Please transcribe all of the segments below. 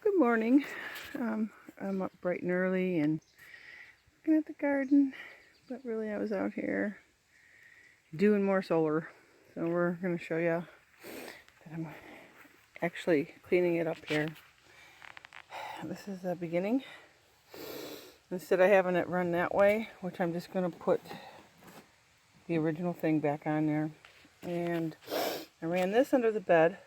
Good morning. I'm up bright and early and looking at the garden, but really I was out here doing more solar. So we're going to show you that I'm actually cleaning it up here. This is the beginning. Instead of having it run that way, which I'm just going to put the original thing back on there. And I ran this under the bed.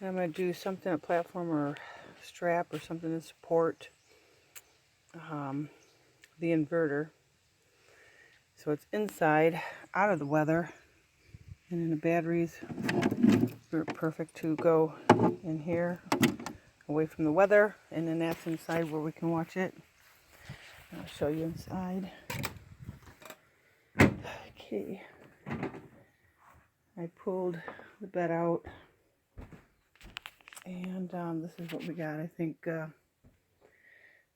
And I'm going to do something, a platform or strap or something to support the inverter. So it's inside, out of the weather. And then the batteries are perfect to go in here, away from the weather. And then that's inside where we can watch it. I'll show you inside. Okay. I pulled the bed out. And this is what we got. I think the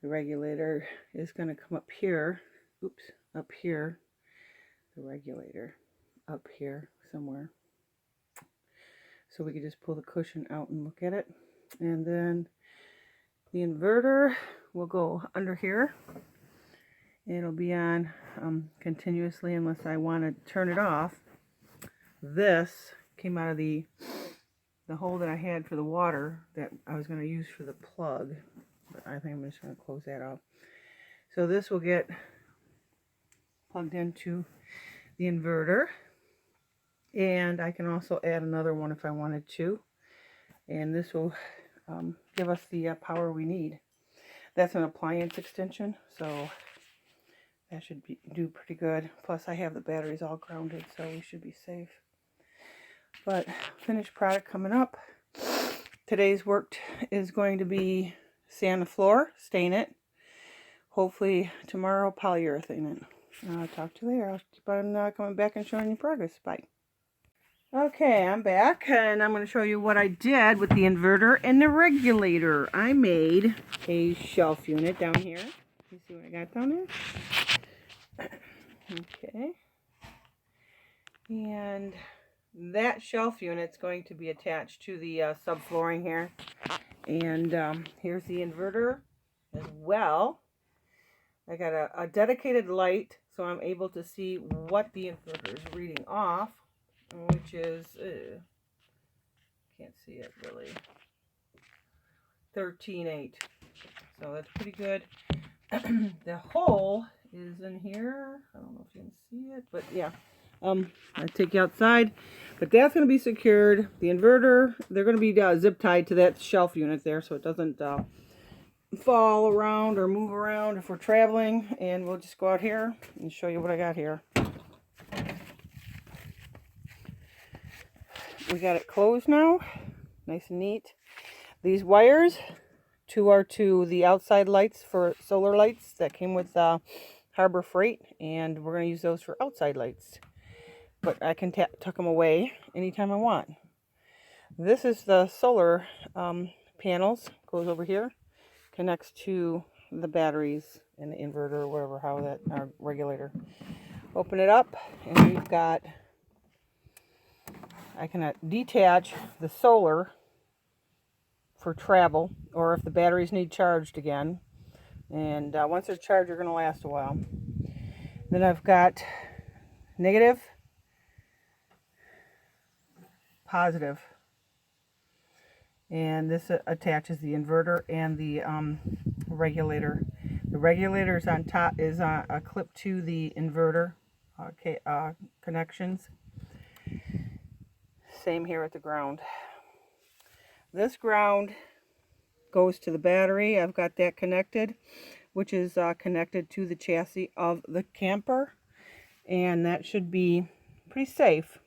regulator is going to come up here. Oops, up here. The regulator up here somewhere. So we can just pull the cushion out and look at it. And then the inverter will go under here. It'll be on continuously unless I want to turn it off. This came out of the hole that I had for the water that I was going to use for the plug, but I think I'm just going to close that off. So this will get plugged into the inverter, and I can also add another one if I wanted to, and this will give us the power we need. That's an appliance extension, so that should do pretty good. Plus I have the batteries all grounded, so we should be safe. But finished product coming up. Today's work is going to be sand the floor, stain it. Hopefully tomorrow polyurethane it. I'll talk to you later. I'll keep on coming back and showing you progress. Bye. Okay, I'm back and I'm going to show you what I did with the inverter and the regulator. I made a shelf unit down here. You see what I got down there? Okay. And that shelf unit's going to be attached to the subflooring here. And here's the inverter as well. I got a dedicated light, so I'm able to see what the inverter is reading off, which is, can't see it really, 13.8. So that's pretty good. The hole is in here. I don't know if you can see it, but yeah. I take you outside, but that's going to be secured. The inverter, they're going to be zip tied to that shelf unit there, so it doesn't fall around or move around if we're traveling. And we'll just go out here and show you what I got here. We got it closed now, nice and neat. These wires, two are to the outside lights for solar lights that came with Harbor Freight, and we're going to use those for outside lights. But I can tuck them away anytime I want. This is the solar panels. Goes over here, connects to the batteries and the inverter or whatever, how that, our regulator. Open it up, and we've got, I can detach the solar for travel, or if the batteries need charged again. And once they're charged, they're going to last a while. Then I've got negative, positive, and this attaches the inverter and the regulator. The regulator is on top, is a clip to the inverter connections. Same here at the ground. This ground goes to the battery. I've got that connected, which is connected to the chassis of the camper, and that should be pretty safe.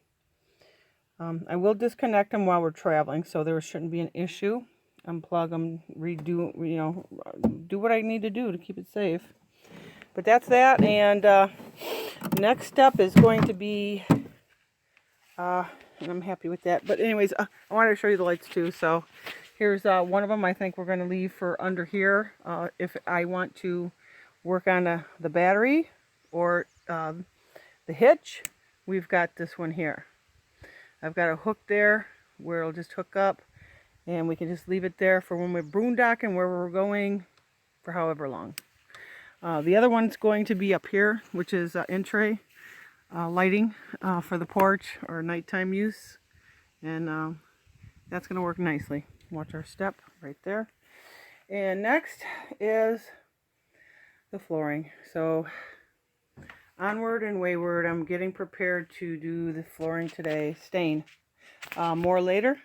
I will disconnect them while we're traveling, so there shouldn't be an issue. Unplug them, redo, do what I need to do to keep it safe. But that's that, and next step is going to be, and I'm happy with that. But anyways, I wanted to show you the lights too. So here's one of them. I think we're going to leave for under here if I want to work on the battery or the hitch. We've got this one here. I've got a hook there where it'll just hook up, And we can just leave it there for when we're boondocking, where we're going for however long. The other one's going to be up here, which is in-tray lighting for the porch or nighttime use. And that's going to work nicely. Watch our step right there. And next is the flooring. So onward and wayward. I'm getting prepared to do the flooring today. Stain. More later.